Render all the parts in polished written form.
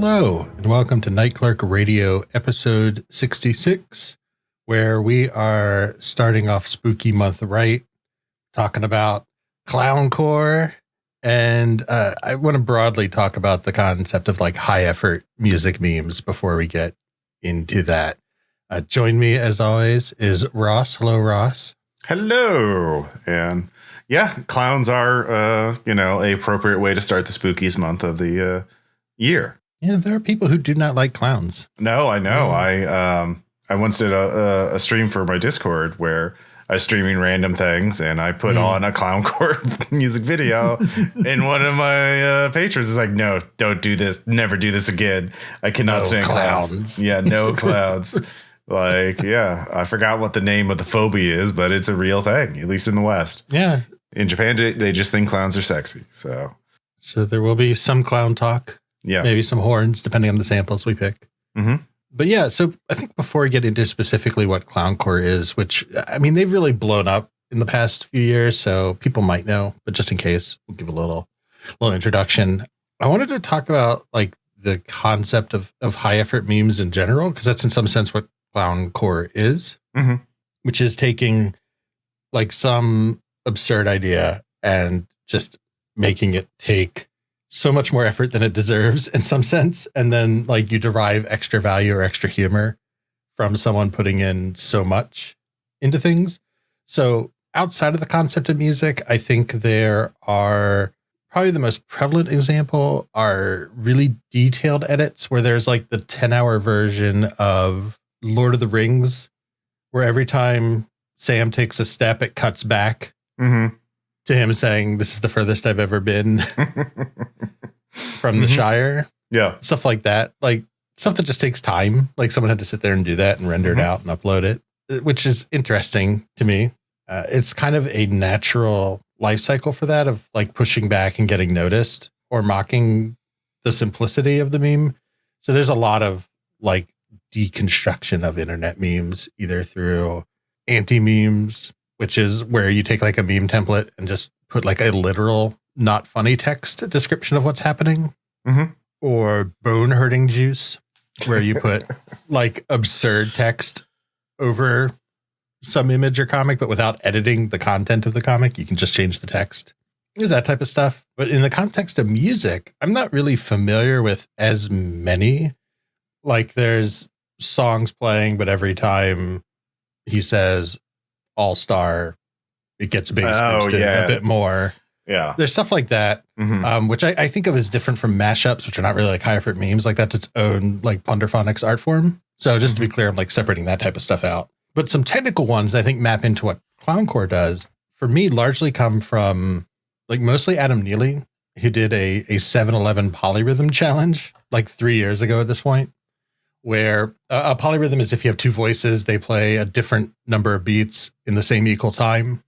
Hello, and welcome to Night Clerk Radio episode 66, where we are starting off spooky month right, talking about clowncore, and I want to broadly talk about the concept of like high effort music memes before we get into that. Join me as always is Ross. Hello, Ross. Hello. And yeah, clowns are, a appropriate way to start the spookiest month of the year. Yeah, there are people who do not like clowns. No, I know. I once did a stream for my Discord where I was streaming random things, and I put on a clowncore music video, and one of my patrons is like, "No, don't do this. Never do this again. I cannot stand clowns." Yeah, no clowns. Like, yeah, I forgot what the name of the phobia is, but it's a real thing, at least in the West. Yeah. In Japan, they just think clowns are sexy. So there will be some clown talk. Yeah. Maybe some horns, depending on the samples we pick. Mm-hmm. But yeah, so I think before we get into specifically what clowncore is, which, I mean, they've really blown up in the past few years, so people might know, but just in case, we'll give a little introduction. I wanted to talk about like the concept of high effort memes in general, because that's in some sense what clowncore is, which is taking like some absurd idea and just making it take so much more effort than it deserves in some sense. And then like you derive extra value or extra humor from someone putting in so much into things. So outside of the concept of music, I think there are probably the most prevalent example are really detailed edits where there's like the 10-hour version of Lord of the Rings, where every time Sam takes a step, it cuts back to him saying, "This is the furthest I've ever been from the Shire." Yeah. Stuff like that. Like stuff that just takes time. Like someone had to sit there and do that and render it out and upload it, which is interesting to me. It's kind of a natural life cycle for that of like pushing back and getting noticed or mocking the simplicity of the meme. So there's a lot of like deconstruction of internet memes, either through anti-memes, which is where you take like a meme template and just put like a literal, not funny text description of what's happening, or bone hurting juice, where you put like absurd text over some image or comic, but without editing the content of the comic. You can just change the text. There's that type of stuff. But in the context of music, I'm not really familiar with as many. Like there's songs playing, but every time he says all-star, it gets bass boosted a bit more. Yeah. There's stuff like that, which I think of as different from mashups, which are not really like high effort memes. Like that's its own like Plunderphonics art form. So just to be clear, I'm like separating that type of stuff out. But some technical ones I think map into what clowncore does, for me, largely come from like mostly Adam Neely, who did a 7-Eleven polyrhythm challenge like 3 years ago at this point, where a polyrhythm is if you have two voices, they play a different number of beats in the same equal time.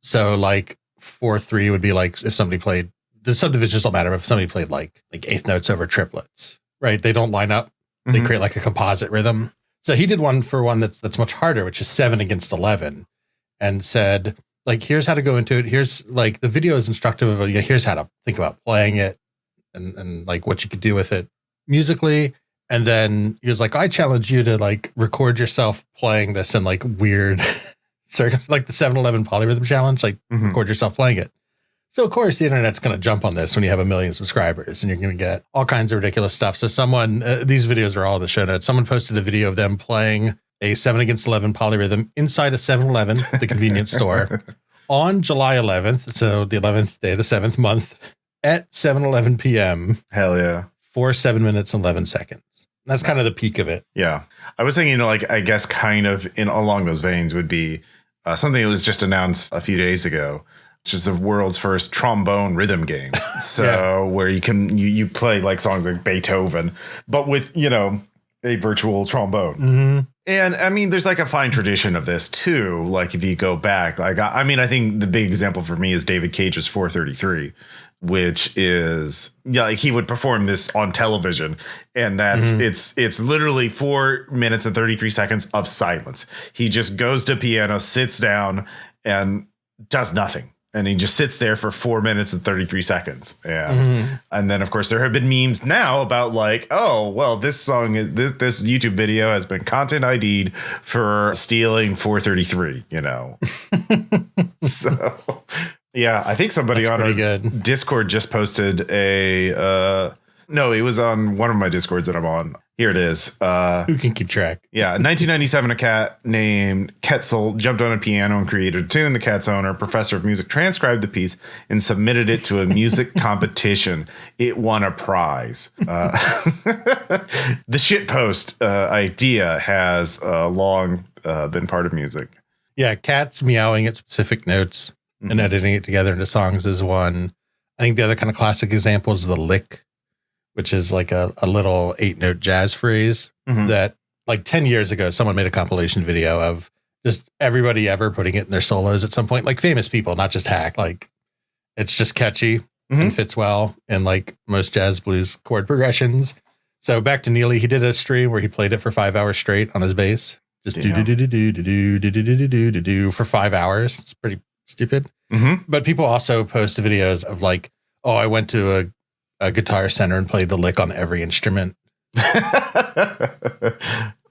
So like 4/3 would be like if somebody played, the subdivisions don't matter, but if somebody played like eighth notes over triplets, right? They don't line up. They create like a composite rhythm. So he did one that's much harder, which is 7 against 11, and said like, here's how to go into it. Here's like the video is instructive of here's how to think about playing it and like what you could do with it musically. And then he was like, I challenge you to like record yourself playing this in like weird circumstances, like the 7-Eleven polyrhythm challenge, like record yourself playing it. So of course the internet's going to jump on this when you have 1 million subscribers, and you're going to get all kinds of ridiculous stuff. So someone, these videos are all in the show notes. Someone posted a video of them playing a 7 against 11 polyrhythm inside a 7-Eleven, the convenience store, on July 11th. So the 11th day, the 7th month at 7:11 p.m. Hell yeah. For 7 minutes and 11 seconds. That's kind of the peak of it. Yeah. I was thinking, like, I guess kind of in along those veins would be something that was just announced a few days ago, which is the world's first trombone rhythm game. So where you play like songs like Beethoven, but with, a virtual trombone. And I mean, there's like a fine tradition of this too. Like if you go back, like, I mean, I think the big example for me is David Cage's 433. Which is, like he would perform this on television, and that's it's literally 4 minutes and 33 seconds of silence. He just goes to piano, sits down, and does nothing. And he just sits there for 4 minutes and 33 seconds. And then, of course, there have been memes now about like, oh, well, this song, this YouTube video has been content ID'd for stealing 433, you know. So, yeah, I think somebody on our Discord just posted no, it was on one of my Discords that I'm on. Here it is. Who can keep track? Yeah. In 1997, a cat named Quetzal jumped on a piano and created a tune. The cat's owner, professor of music, transcribed the piece and submitted it to a music competition. It won a prize. The shitpost idea has long been part of music. Yeah. Cats meowing at specific notes and editing it together into songs is one. I think the other kind of classic example is the lick, which is like a little 8-note jazz phrase that like 10 years ago, someone made a compilation video of just everybody ever putting it in their solos at some point, like famous people, not just Hack. Like it's just catchy and fits well in like most jazz blues chord progressions. So back to Neely, he did a stream where he played it for 5 hours straight on his bass, just do for 5 hours. It's pretty stupid. But people also post videos of like, oh, I went to a Guitar Center and played the lick on every instrument.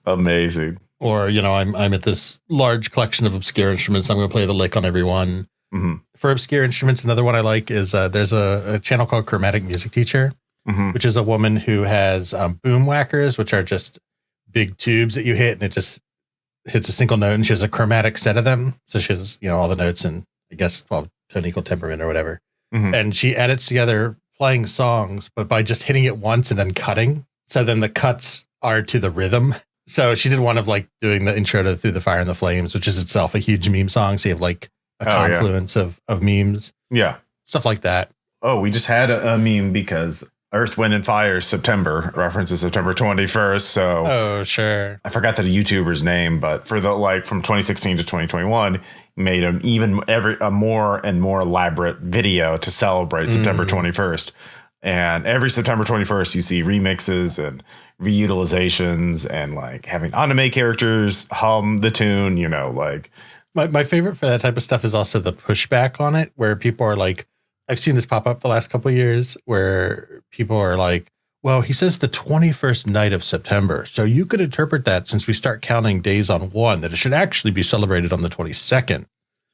Amazing. Or, you know, I'm at this large collection of obscure instruments. I'm going to play the lick on every one. For obscure instruments, another one I like is there's a channel called Chromatic Music Teacher, which is a woman who has boom whackers, which are just big tubes that you hit and it just hits a single note, and she has a chromatic set of them. So she has, you know, all the notes and I guess, well, tone equal temperament or whatever. And she edits together playing songs, but by just hitting it once and then cutting. So then the cuts are to the rhythm. So she did one of like doing the intro to Through the Fire and the Flames, which is itself a huge meme song. So you have like a confluence of memes. Yeah. Stuff like that. Oh, we just had a meme because Earth, Wind and Fire September references September 21st. So oh, sure. I forgot the YouTuber's name, but for the like from 2016 to 2021, made a more and more elaborate video to celebrate September 21st. And every September 21st, you see remixes and reutilizations and like having anime characters hum the tune, you know, like. My favorite for that type of stuff is also the pushback on it, where people are like, I've seen this pop up the last couple of years where people are like, well, he says the 21st night of September. So you could interpret that since we start counting days on one, that it should actually be celebrated on the 22nd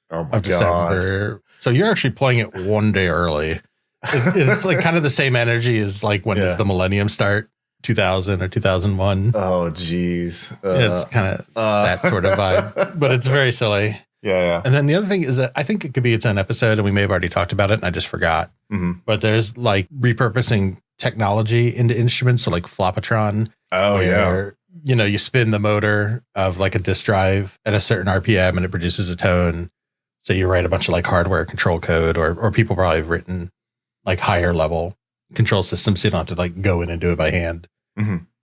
of December. So you're actually playing it one day early. It's like kind of the same energy as like when does the millennium start? 2000 or 2001. Oh, geez. It's kind of that sort of vibe, but it's very silly. Yeah. And then the other thing is that I think it could be its own episode, and we may have already talked about it and I just forgot. But there's like repurposing technology into instruments. So like Flopatron. Oh, where, you know, you spin the motor of like a disk drive at a certain RPM and it produces a tone. So you write a bunch of like hardware control code, or people probably have written like higher level control systems. So you don't have to like go in and do it by hand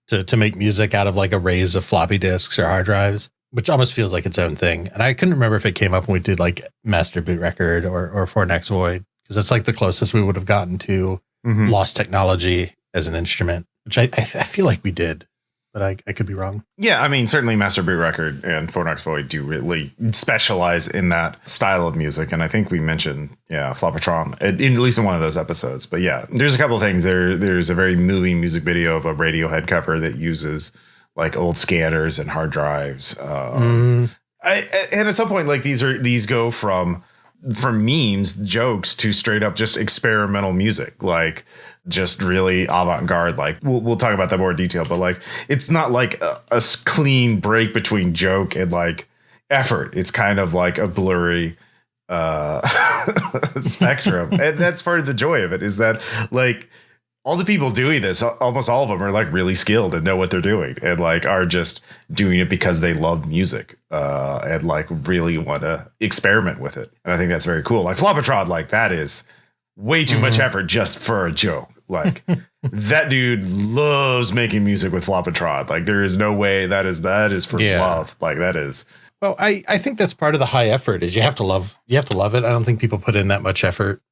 to make music out of like arrays of floppy disks or hard drives, which almost feels like its own thing. And I couldn't remember if it came up when we did like Master Boot Record or For Next Void, because that's like the closest we would have gotten to lost technology as an instrument, which I feel like we did, but I could be wrong. Yeah, I mean, certainly Master Boot Record and For Next Void do really specialize in that style of music. And I think we mentioned, Flopatron, at least in one of those episodes. But yeah, there's a couple of things. There's a very moving music video of a Radiohead cover that uses like old scanners and hard drives. And at some point, like these go from memes, jokes to straight up just experimental music, like just really avant-garde. Like we'll talk about that more in detail, but like it's not like a clean break between joke and like effort. It's kind of like a blurry spectrum. And that's part of the joy of it, is that like all the people doing this, almost all of them are like really skilled and know what they're doing, and like are just doing it because they love music and like really want to experiment with it. And I think that's very cool. Like Flopatron, like that is way too much effort just for a joke. Like that dude loves making music with Flopatron. Like there is no way that is for love. Like that is. Well, I think that's part of the high effort is you have to love it. I don't think people put in that much effort.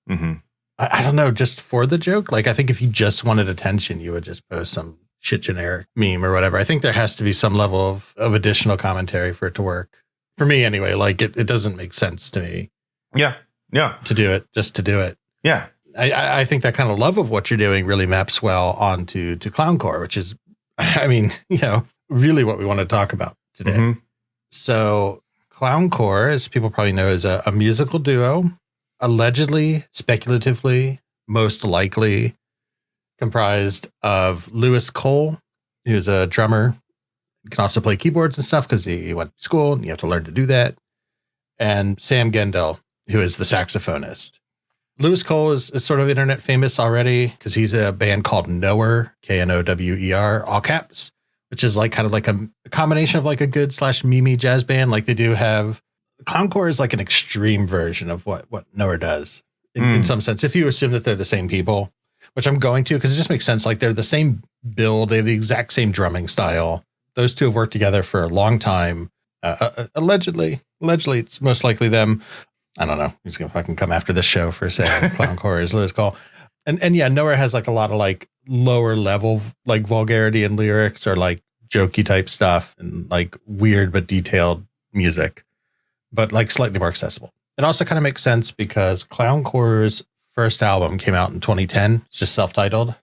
I don't know, just for the joke. Like I think if you just wanted attention, you would just post some shit generic meme or whatever. I think there has to be some level of additional commentary for it to work. For me anyway, like it doesn't make sense to me. Yeah. Yeah. to do it, just to do it. Yeah. I think that kind of love of what you're doing really maps well onto clowncore, which is, I mean, really what we want to talk about today. Mm-hmm. So clowncore, as people probably know, is a musical duo, allegedly, speculatively, most likely comprised of Lewis Cole, who's a drummer, can also play keyboards and stuff because he went to school and you have to learn to do that, and Sam Gendel, who is the saxophonist. Lewis Cole is sort of internet famous already because he's a band called Knower, Knower, all caps, which is like kind of like a combination of like a good / mimi jazz band. Like they do have clowncore is like an extreme version of what Knower does in some sense. If you assume that they're the same people, which I'm going to, because it just makes sense. Like they're the same build. They have the exact same drumming style. Those two have worked together for a long time. Allegedly, it's most likely them. I don't know. He's going to fucking come after this show for saying clowncore is Lewis Cole. And yeah, Knower has like a lot of like lower level, like vulgarity and lyrics or like jokey type stuff and like weird but detailed music, but like slightly more accessible. It also kind of makes sense because clowncore's first album came out in 2010. It's just self-titled,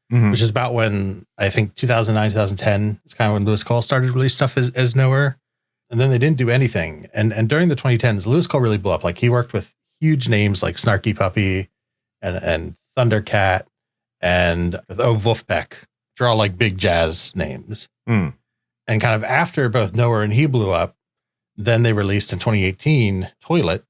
which is about when I think 2009, 2010 is kind of when Lewis Cole started to release stuff as Knower. And then they didn't do anything. And during the 2010s, Lewis Cole really blew up. Like he worked with huge names like Snarky Puppy and Thundercat and Wolfpack, which are all like big jazz names. And kind of after both Knower and he blew up, then they released in 2018 Toilet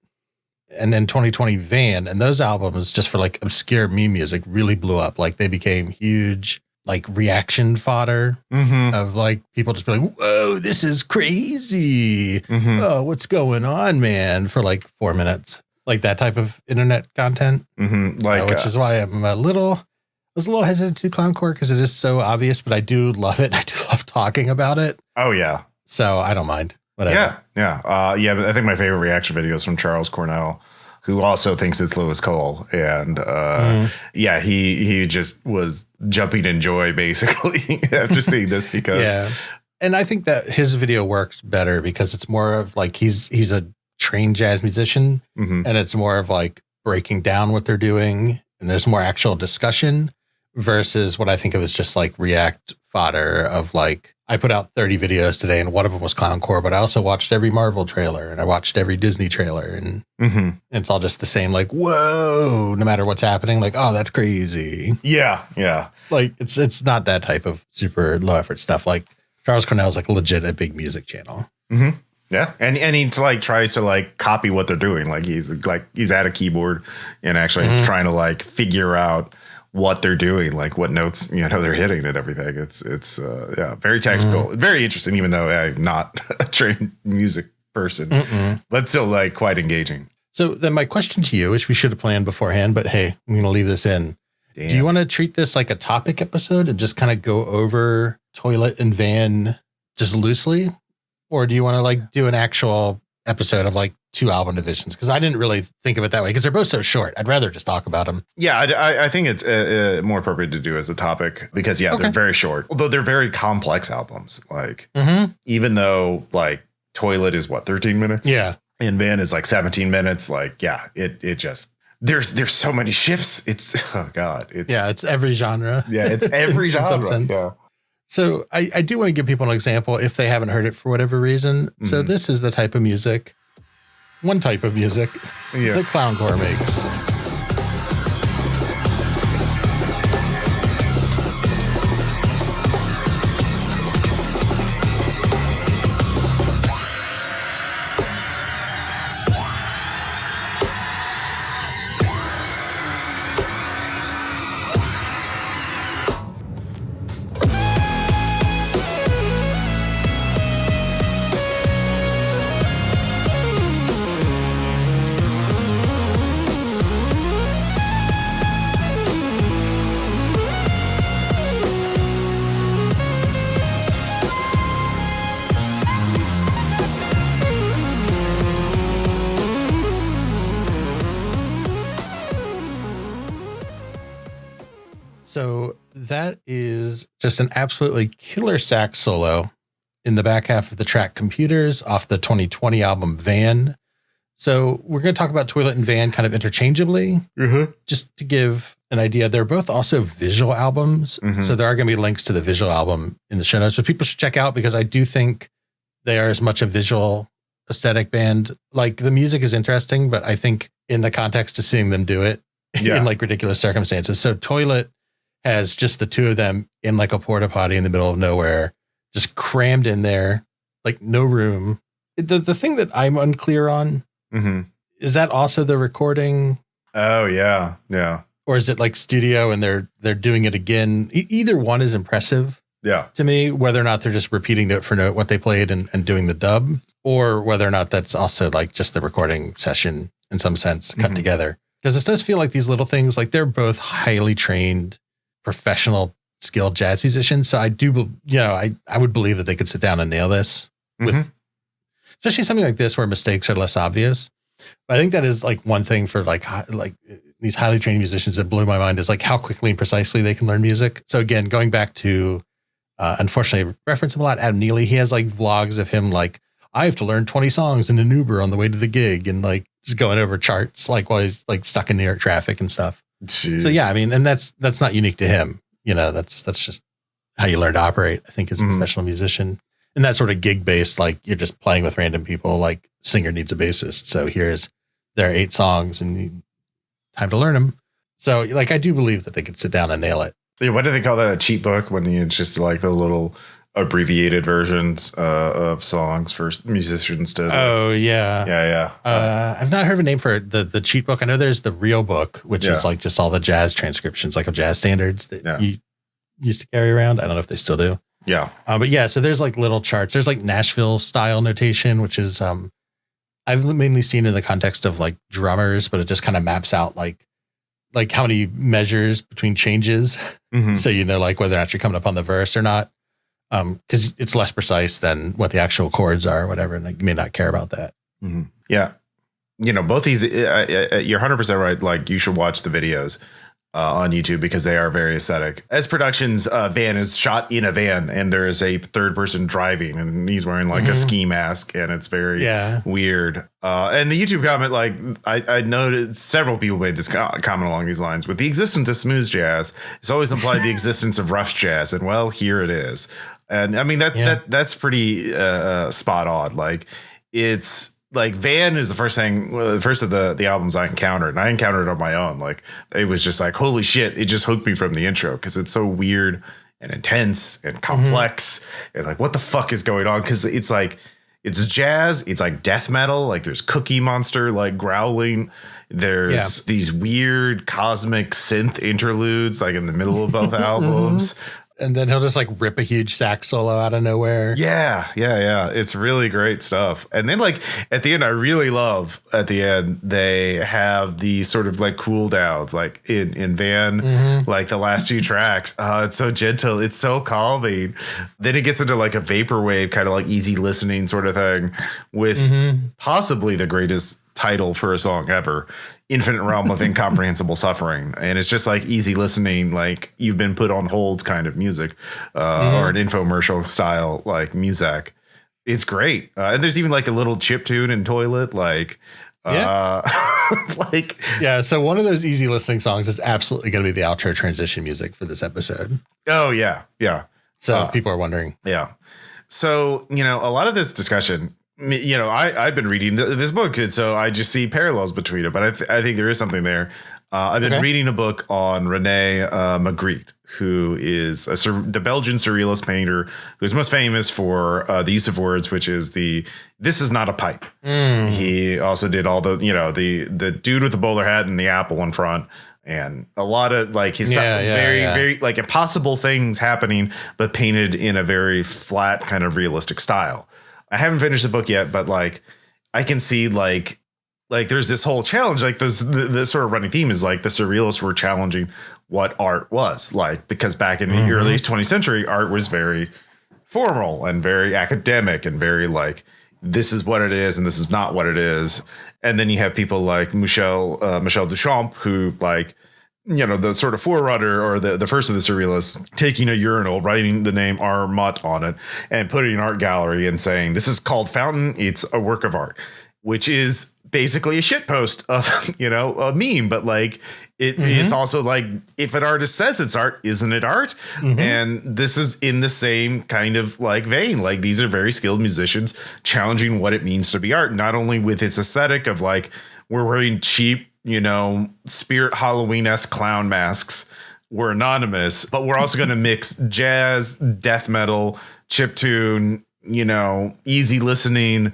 and then 2020 Van. And those albums, just for like obscure meme music, really blew up. Like they became huge like reaction fodder of like people just be like, whoa, this is crazy. Oh, what's going on, man? For like 4 minutes, like that type of internet content, which is why I was a little hesitant to clowncore because it is so obvious, but I do love it. I do love talking about it. Oh yeah. So I don't mind. Whatever. Yeah. But I think my favorite reaction video is from Charles Cornell, who also thinks it's Lewis Cole. And he just was jumping in joy basically after seeing this because. Yeah. And I think that his video works better because it's more of like he's a trained jazz musician and it's more of like breaking down what they're doing and there's more actual discussion versus what I think of as just like react fodder of like, I put out 30 videos today and one of them was clowncore, but I also watched every Marvel trailer and I watched every Disney trailer and it's all just the same, like, whoa, no matter what's happening, like, oh, that's crazy. Yeah. Yeah. Like it's not that type of super low effort stuff. Like Charles Cornell is like legit a big music channel. Yeah. And he like tries to like copy what they're doing. Like he's at a keyboard and actually trying to like figure out what they're doing, like what notes, they're hitting and everything. It's very technical, very interesting, even though I'm not a trained music person, but still like quite engaging. So then my question to you, which we should have planned beforehand, but hey, I'm going to leave this in. Damn. Do you want to treat this like a topic episode and just kind of go over Toilet and Van just loosely? Or do you want to like do an actual episode of like 2 album divisions? Because I didn't really think of it that way because they're both so short. I'd rather just talk about them. Yeah, I think it's more appropriate to do as a topic because, they're very short, although they're very complex albums. Like, even though like Toilet is 13 minutes? Yeah. And Van is like 17 minutes. Like, it just, there's so many shifts. It's, oh God. It's every genre. Yeah, it's every genre. In some sense. Yeah. So I do want to give people an example if they haven't heard it for whatever reason. So this is the type of music, one type of music that clowncore makes. So that is just an absolutely killer sax solo in the back half of the track Computers off the 2020 album Van. So we're going to talk about Toilet and Van kind of interchangeably, just to give an idea. They're both also visual albums. So there are going to be links to the visual album in the show notes, which people should check out because I do think they are as much a visual aesthetic band. Like the music is interesting, but I think in the context of seeing them do it in like ridiculous circumstances. So Toilet has just the two of them in like a porta potty in the middle of nowhere, just crammed in there, like no room. The thing that I'm unclear on, is that also the recording? Oh, yeah. Yeah. Or is it like studio and they're doing it again? Either one is impressive. Yeah. To me, whether or not they're just repeating note for note what they played and doing the dub, or whether or not that's also like just the recording session in some sense cut together. Because this does feel like these little things, like they're both highly trained, professional, skilled jazz musicians. So I do, I would believe that they could sit down and nail this with, especially something like this where mistakes are less obvious. But I think that is like one thing for like these highly trained musicians that blew my mind is like how quickly and precisely they can learn music. So again, going back to, unfortunately, I reference him a lot, Adam Neely. He has like vlogs of him like, I have to learn 20 songs in an Uber on the way to the gig and like just going over charts like while he's like stuck in New York traffic and stuff. Jeez. So yeah, I mean, and that's not unique to him. That's just how you learn to operate, I think, as a professional musician. And that sort of gig based, like you're just playing with random people, like singer needs a bassist. So there are 8 songs and time to learn them. So like, I do believe that they could sit down and nail it. Yeah, what do they call that? A cheat book when it's just like the little abbreviated versions of songs for musicians to. Oh yeah. Yeah. I've not heard of a name for it. The cheat book. I know there's the real book, which is like just all the jazz transcriptions, like of jazz standards that you used to carry around. I don't know if they still do. Yeah. But yeah, so there's like little charts. There's like Nashville style notation, which is, I've mainly seen in the context of like drummers, but it just kind of maps out like how many measures between changes. So, like whether or not you're coming up on the verse or not. Cause it's less precise than what the actual chords are or whatever. And like, you may not care about that. Yeah. Both these, you're 100% right. Like you should watch the videos. On YouTube because they are very aesthetic. As Productions van is shot in a van and there is a third person driving and he's wearing like a ski mask and it's very weird. And the YouTube comment, like I noted several people made this comment along these lines. With the existence of smooth jazz, it's always implied the existence of rough jazz. And well, here it is. And I mean, that's pretty spot on. Like it's, like Van is the first of the albums I encountered, and I encountered it on my own. Like it was just like, holy shit. It just hooked me from the intro. Cause it's so weird and intense and complex and like, what the fuck is going on? Cause it's like, it's jazz. It's like death metal. Like there's Cookie Monster, like growling. There's these weird cosmic synth interludes, like in the middle of both albums. And then he'll just like rip a huge sax solo out of nowhere. Yeah. It's really great stuff. And then like at the end, I really love at the end, they have these sort of like cool downs, like in Van, like the last few tracks. It's so gentle. It's so calming. Then it gets into like a vaporwave kind of like easy listening sort of thing with possibly the greatest title for a song ever. Infinite Realm of Incomprehensible Suffering. And it's just like easy listening, like you've been put on hold kind of music, or an infomercial style like music. It's great. And there's even like a little chip tune in Toilet, like so one of those easy listening songs is absolutely going to be the outro transition music for this episode. Oh yeah. So if people are wondering. Yeah. So, a lot of this discussion, I've been reading this book, and so I just see parallels between it. But I think there is something there. I've been reading a book on René Magritte, who is the Belgian surrealist painter who's most famous for the use of words, which is "This is not a pipe." He also did all the the dude with the bowler hat and the apple in front. And a lot of like his stuff, very like impossible things happening, but painted in a very flat kind of realistic style. I haven't finished the book yet, but like I can see like there's this whole challenge, like the sort of running theme is like the surrealists were challenging what art was like, because back in the early 20th century, art was very formal and very academic and very like, this is what it is and this is not what it is. And then you have people like Michel Duchamp, who like, the sort of forerunner or the first of the surrealists, taking a urinal, writing the name Armut on it and putting an art gallery and saying, this is called Fountain. It's a work of art. which is basically a shit post of, a meme, but like it's also like, if an artist says it's art, isn't it art? And this is in the same kind of like vein. Like, these are very skilled musicians challenging what it means to be art, not only with its aesthetic of like, we're wearing cheap, Spirit Halloween-esque clown masks, we're anonymous, but we're also going to mix jazz, death metal, chiptune, easy listening,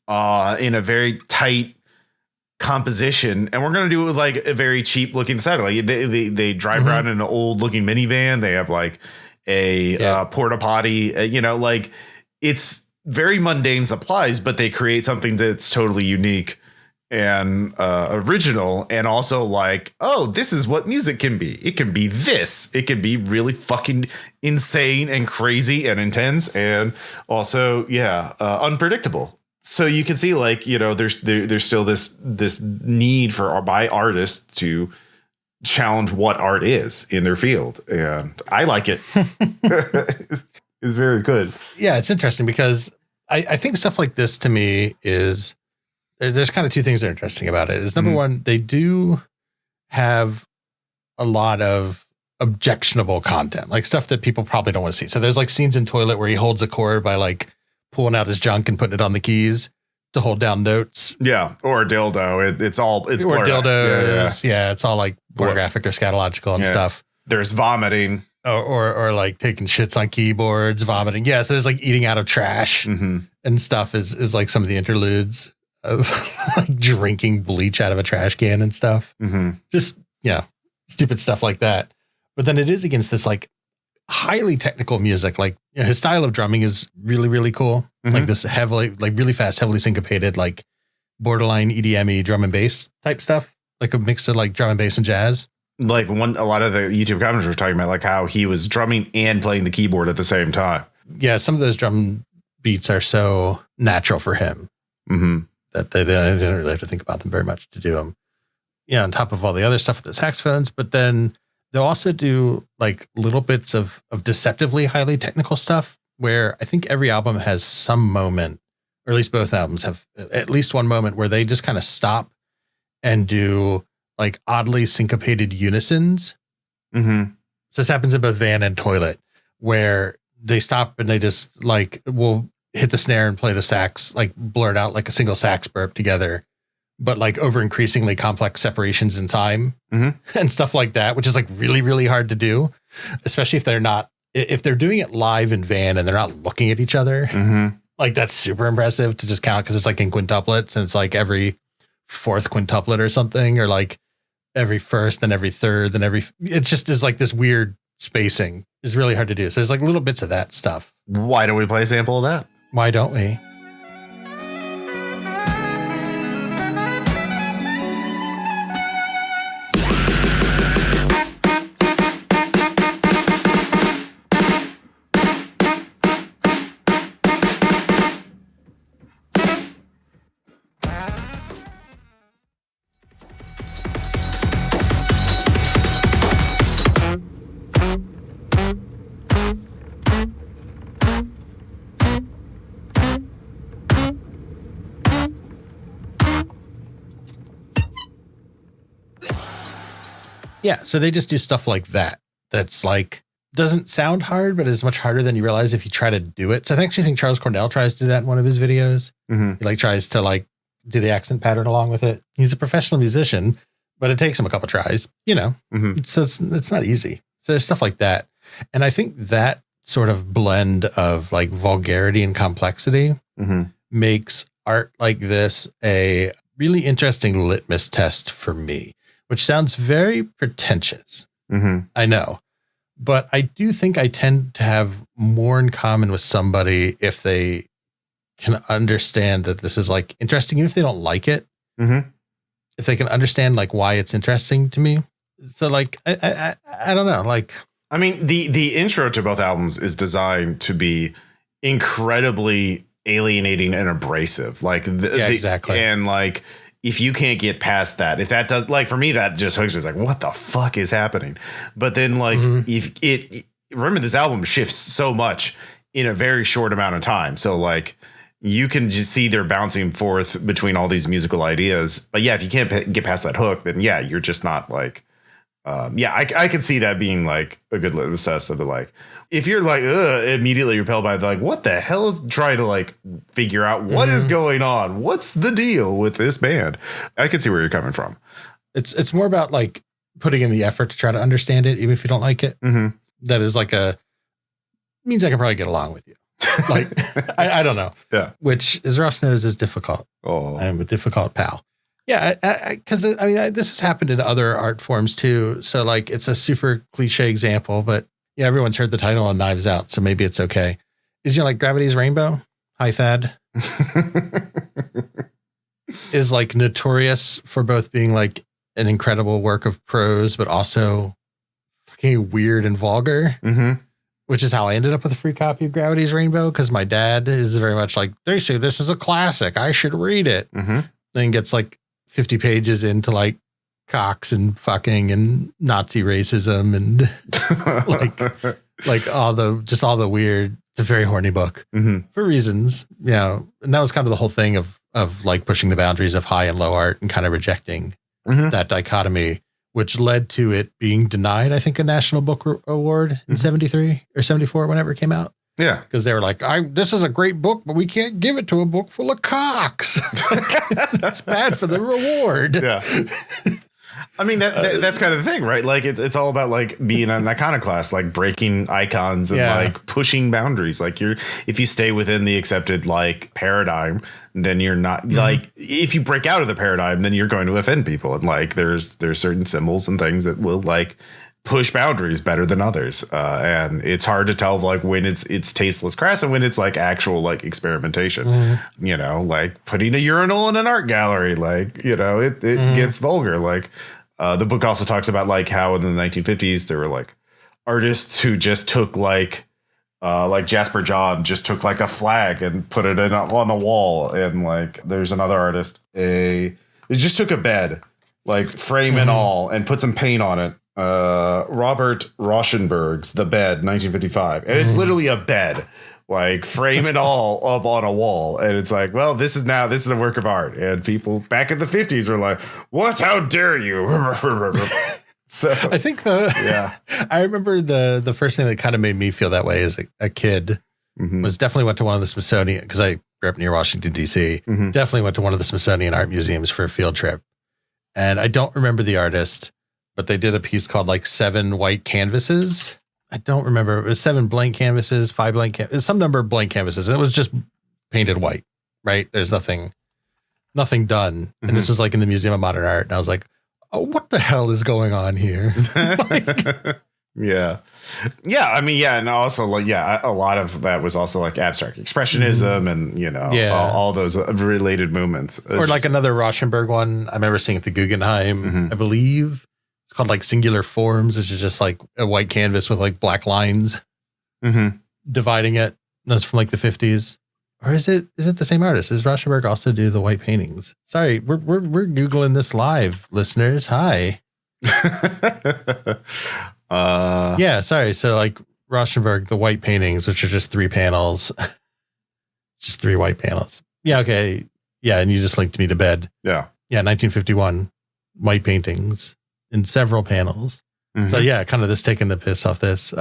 in a very tight composition, and we're gonna do it with like a very cheap looking set. Like they drive around in an old looking minivan. They have like a porta potty. Like, it's very mundane supplies, but they create something that's totally unique and original, and also like, oh, this is what music can be. It can be this. It can be really fucking insane and crazy and intense, and also unpredictable. So you can see, like, there's still this need by artists to challenge what art is in their field, and I like it. It's very good. Yeah, it's interesting because I think stuff like this to me is, there's kind of two things that are interesting about it. Is number one, they do have a lot of objectionable content, like stuff that people probably don't want to see. So there's like scenes in Toilet where he holds a chord by like pulling out his junk and putting it on the keys to hold down notes. Yeah. Or a dildo. It's dildo. Yeah. It's all like pornographic or scatological and stuff. There's vomiting. Or like taking shits on keyboards, vomiting. Yeah. So there's like eating out of trash and stuff is like some of the interludes of like drinking bleach out of a trash can and stuff. Just, stupid stuff like that. But then it is against this like highly technical music. Like, his style of drumming is really, really cool. Like this heavily, like really fast, heavily syncopated, like borderline EDM-y drum and bass type stuff. Like a mix of like drum and bass and jazz. Like a lot of the YouTube comments were talking about like how he was drumming and playing the keyboard at the same time. Yeah. Some of those drum beats are so natural for him that they didn't really have to think about them very much to do them. On top of all the other stuff with the saxophones, but then they'll also do like little bits of deceptively highly technical stuff, where I think every album has some moment, or at least both albums have at least one moment where they just kind of stop and do like oddly syncopated unisons. So this happens in both Van and Toilet, where they stop and they just like will hit the snare and play the sax, like blurt out like a single sax burp together, but like over increasingly complex separations in time and stuff like that, which is like really, really hard to do, especially if they're doing it live in Van and they're not looking at each other. Like, that's super impressive to just count, because it's like in quintuplets and it's like every fourth quintuplet or something, or like every first, then every third, then it just is like this weird spacing. It's really hard to do. So there's like little bits of that stuff. Why don't we play a sample of that? Why don't we? Yeah, so they just do stuff like that. That's like, doesn't sound hard, but is much harder than you realize if you try to do it. So I actually think Charles Cornell tries to do that in one of his videos. He like tries to like do the accent pattern along with it. He's a professional musician, but it takes him a couple tries, So it's not easy. So there's stuff like that. And I think that sort of blend of like vulgarity and complexity makes art like this a really interesting litmus test for me, which sounds very pretentious. I know, but I do think I tend to have more in common with somebody if they can understand that this is like interesting, even if they don't like it. If they can understand like why it's interesting to me. So like, I don't know. Like, I mean, the intro to both albums is designed to be incredibly alienating and abrasive. Like, exactly. And like, if you can't get past that, if that does, like, for me, that just hooks me. It's like, what the fuck is happening? But then like, remember, this album shifts so much in a very short amount of time. So like, you can just see they're bouncing forth between all these musical ideas. But yeah, if you can't get past that hook, then yeah, you're just not like, I can see that being like a good litmus test of it. Like, if you're like immediately repelled by like, what the hell is trying to like figure out what is going on? What's the deal with this band? I can see where you're coming from. It's more about like putting in the effort to try to understand it, even if you don't like it. That is like means I can probably get along with you. Like, I don't know. Yeah. Which, as Ross knows, is difficult. Oh, I'm a difficult pal. Yeah. Because I mean, this has happened in other art forms too. So like, it's a super cliche example, but yeah, everyone's heard the title on Knives Out, so maybe it's okay. Is, like Gravity's Rainbow? Hi, Thad. Is like notorious for both being like an incredible work of prose, but also fucking weird and vulgar. Which is how I ended up with a free copy of Gravity's Rainbow, because my dad is very much like, they say this is a classic, I should read it. Then gets like 50 pages into like cocks and fucking and Nazi racism and like all the weird. It's a very horny book for reasons, and that was kind of the whole thing of like pushing the boundaries of high and low art and kind of rejecting that dichotomy, which led to it being denied, I think, a National Book Award in 73 or 74, whenever it came out. Yeah. Because they were like, this is a great book, but we can't give it to a book full of cocks. That's bad for the reward. Yeah. I mean, that's kind of the thing, right? Like, it's all about like being an iconoclast, like breaking icons and like pushing boundaries. Like, if you stay within the accepted like paradigm, then you're not like, if you break out of the paradigm, then you're going to offend people. And like, there's certain symbols and things that will like push boundaries better than others. And it's hard to tell like when it's tasteless crass and when it's like actual like experimentation, like putting a urinal in an art gallery, like, it gets vulgar. Like, the book also talks about like how in the 1950s there were like artists who just took like Jasper John just took like a flag and put it on the wall. And like, there's another artist, they just took a bed, like frame and all, and put some paint on it. Robert Rauschenberg's The Bed, 1955. And it's literally a bed, like frame and all up on a wall. And it's like, well, this is a work of art. And people back in the 50s were like, what? How dare you? So I think I remember the first thing that kind of made me feel that way as a kid was definitely went to one of the Smithsonian, because I grew up near Washington, D.C. Definitely went to one of the Smithsonian art museums for a field trip. And I don't remember the artist, but they did a piece called like 7 white canvases. I don't remember. It was 7 blank canvases, 5 blank canvases, some number of blank canvases. And it was just painted white, right? There's nothing done. And this was like in the Museum of Modern Art. And I was like, oh, what the hell is going on here? Yeah. I mean, and also like, a lot of that was also like abstract expressionism and, all those related movements. Or like another Rauschenberg one I remember seeing at the Guggenheim, I believe. It's called like Singular Forms, which is just like a white canvas with like black lines dividing it. That's from like the 50s. Or is it the same artist? Does Rauschenberg also do the white paintings? Sorry, we're Googling this live, listeners. Hi. Sorry. So like Rauschenberg, the white paintings, which are just 3 panels, just 3 white panels. Yeah. Okay. Yeah. And you just linked me to Bed. Yeah. Yeah. 1951 white paintings in several panels. So yeah, kind of this taking the piss off this,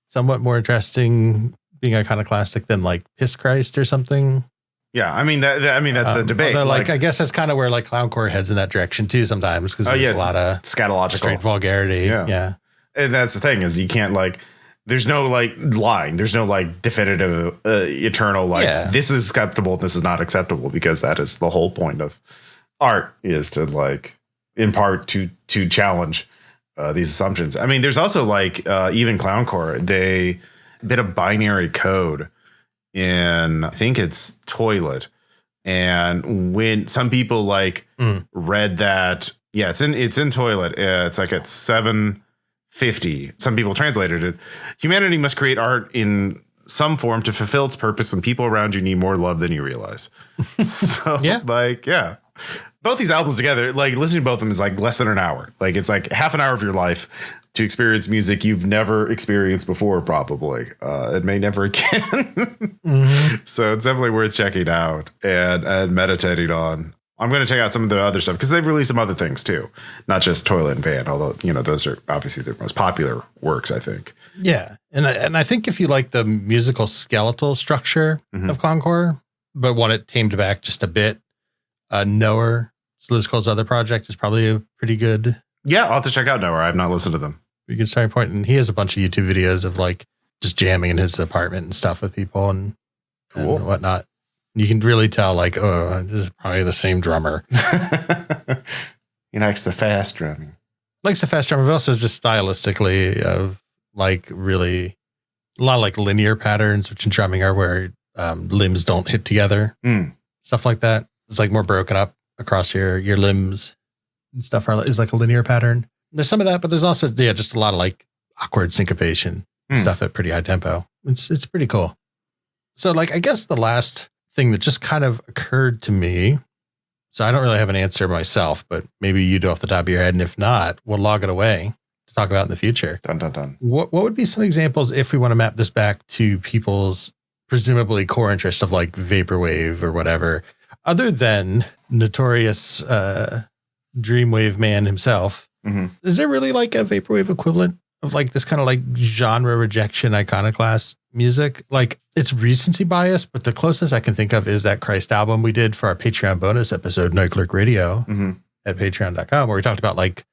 somewhat more interesting being iconoclastic than like Piss Christ or something. Yeah. I mean, that's the debate. Like, I guess that's kind of where like clowncore heads in that direction too sometimes, because there's a lot of scatological straight vulgarity. Yeah. And that's the thing, is you can't like, there's no like line. There's no like definitive, eternal, like this is acceptable, this is not acceptable, because that is the whole point of art, is to like, in part to challenge these assumptions. I mean, there's also like even clowncore, they bit of binary code in, I think it's Toilet. And when some people like read that, it's in Toilet. It's like at 750. Some people translated it. Humanity must create art in some form to fulfill its purpose, and people around you need more love than you realize. So both these albums together, like listening to both of them is like less than an hour. Like it's like half an hour of your life to experience music you've never experienced before, probably. It may never again. So it's definitely worth checking out and meditating on. I'm going to check out some of the other stuff because they've released some other things too, not just Toilet and Pan, although, you know, those are obviously their most popular works, I think. Yeah. And I think if you like the musical skeletal structure of clowncore, but want it tamed back just a bit, Knower, Lewis Cole's other project, is probably a pretty good. Yeah, I'll have to check out Knower. I have not listened to them. Pretty good starting point. And he has a bunch of YouTube videos of like just jamming in his apartment and stuff with people and whatnot. You can really tell, like, oh, this is probably the same drummer. He likes the fast drumming. Likes the fast drummer, but also just stylistically of like really a lot of like linear patterns, which in drumming are where limbs don't hit together. Stuff like that. It's like more broken up across your limbs and stuff is like a linear pattern. There's some of that, but there's also, just a lot of like awkward syncopation stuff at pretty high tempo. It's pretty cool. So like, I guess the last thing that just kind of occurred to me, so I don't really have an answer myself, but maybe you do off the top of your head. And if not, we'll log it away to talk about in the future. Dun, dun, dun. What would be some examples if we want to map this back to people's presumably core interest of like vaporwave or whatever, other than notorious Dreamwave man himself? Is there really like a vaporwave equivalent of like this kind of like genre rejection iconoclast music? Like it's recency bias, but the closest I can think of is that Christ album we did for our Patreon bonus episode, Night Clerk Radio at patreon.com, where we talked about like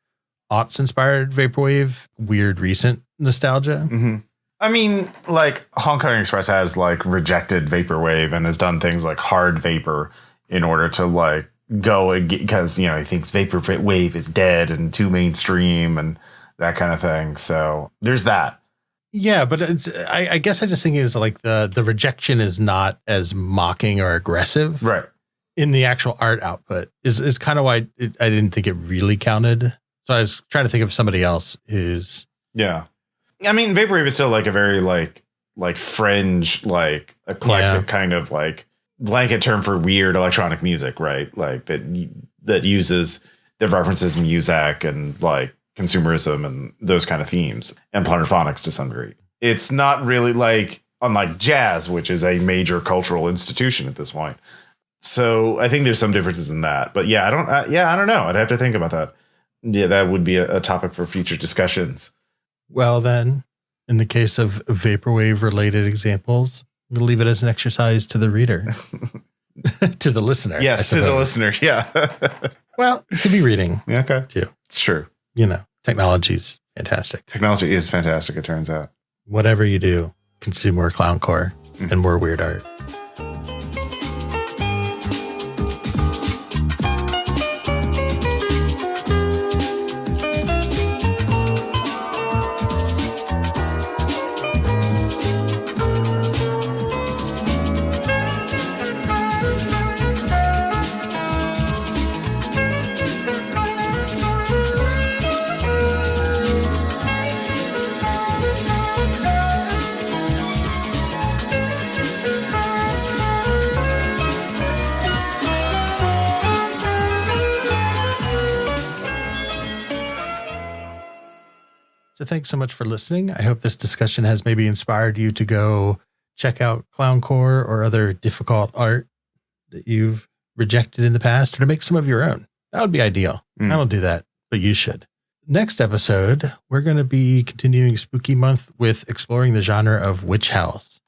aughts inspired vaporwave, weird recent nostalgia. I mean, like Hong Kong Express has like rejected vaporwave and has done things like hard vapor in order to like go because, you know, he thinks vaporwave is dead and too mainstream and that kind of thing. So there's that. Yeah, but I guess I just think is like the rejection is not as mocking or aggressive, right? In the actual art output is kind of why I didn't think it really counted. So I was trying to think of somebody else who's I mean, vaporwave is still like a very like fringe, like eclectic kind of like blanket term for weird electronic music, right? Like that references music and like consumerism and those kind of themes and plunderphonics to some degree. It's not really like unlike jazz, which is a major cultural institution at this point. So I think there's some differences in that. But yeah, I don't know. I'd have to think about that. Yeah, that would be a topic for future discussions. Well, then, in the case of vaporwave related examples, I'm going to leave it as an exercise to the reader, to the listener. Yes, to the listener. Yeah. Well, you could be reading. Yeah, okay. Too. It's true. You know, technology's fantastic. Technology is fantastic, it turns out. Whatever you do, consume more clowncore and more weird art. So thanks so much for listening. I hope this discussion has maybe inspired you to go check out clowncore or other difficult art that you've rejected in the past, or to make some of your own. That would be ideal. I don't do that, but you should. Next episode, we're going to be continuing Spooky Month with exploring the genre of witch house,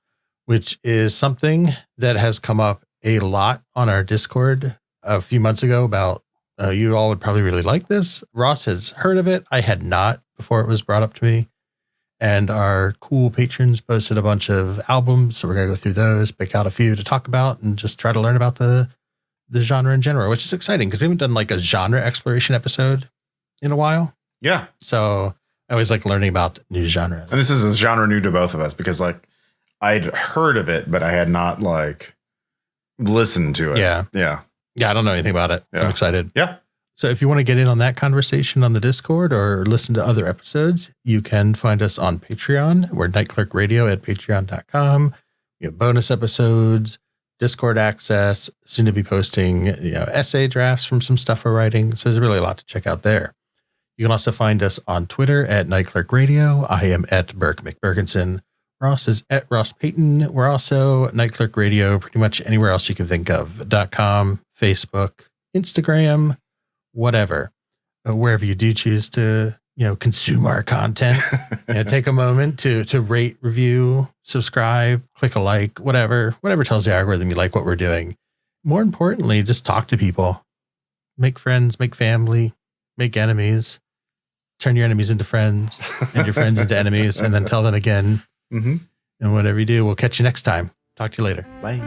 which is something that has come up a lot on our Discord a few months ago about you all would probably really like this. Ross has heard of it. I had not before it was brought up to me. And our cool patrons posted a bunch of albums. So we're going to go through those, pick out a few to talk about, and just try to learn about the genre in general, which is exciting because we haven't done like a genre exploration episode in a while. Yeah. So I always like learning about new genre. And this is a genre new to both of us because like I'd heard of it, but I had not like listened to it. Yeah. Yeah. Yeah. I don't know anything about it. Yeah. So I'm excited. Yeah. So if you want to get in on that conversation on the Discord or listen to other episodes, you can find us on Patreon. We're Night Clerk Radio at patreon.com. We have bonus episodes, Discord access, soon to be posting, essay drafts from some stuff we're writing. So there's really a lot to check out there. You can also find us on Twitter at Night Clerk Radio. I am at Burke McBurkinson. Ross is at Ross Payton. We're also Night Clerk Radio, pretty much anywhere else you can think of. .com, Facebook, Instagram, whatever. Wherever you do choose to, consume our content. Take a moment to rate, review, subscribe, click a like, whatever tells the algorithm you like what we're doing. More importantly, just talk to people. Make friends, make family, make enemies. Turn your enemies into friends and your friends into enemies, and then tell them again. Mm-hmm. And whatever you do, we'll catch you next time. Talk to you later. Bye.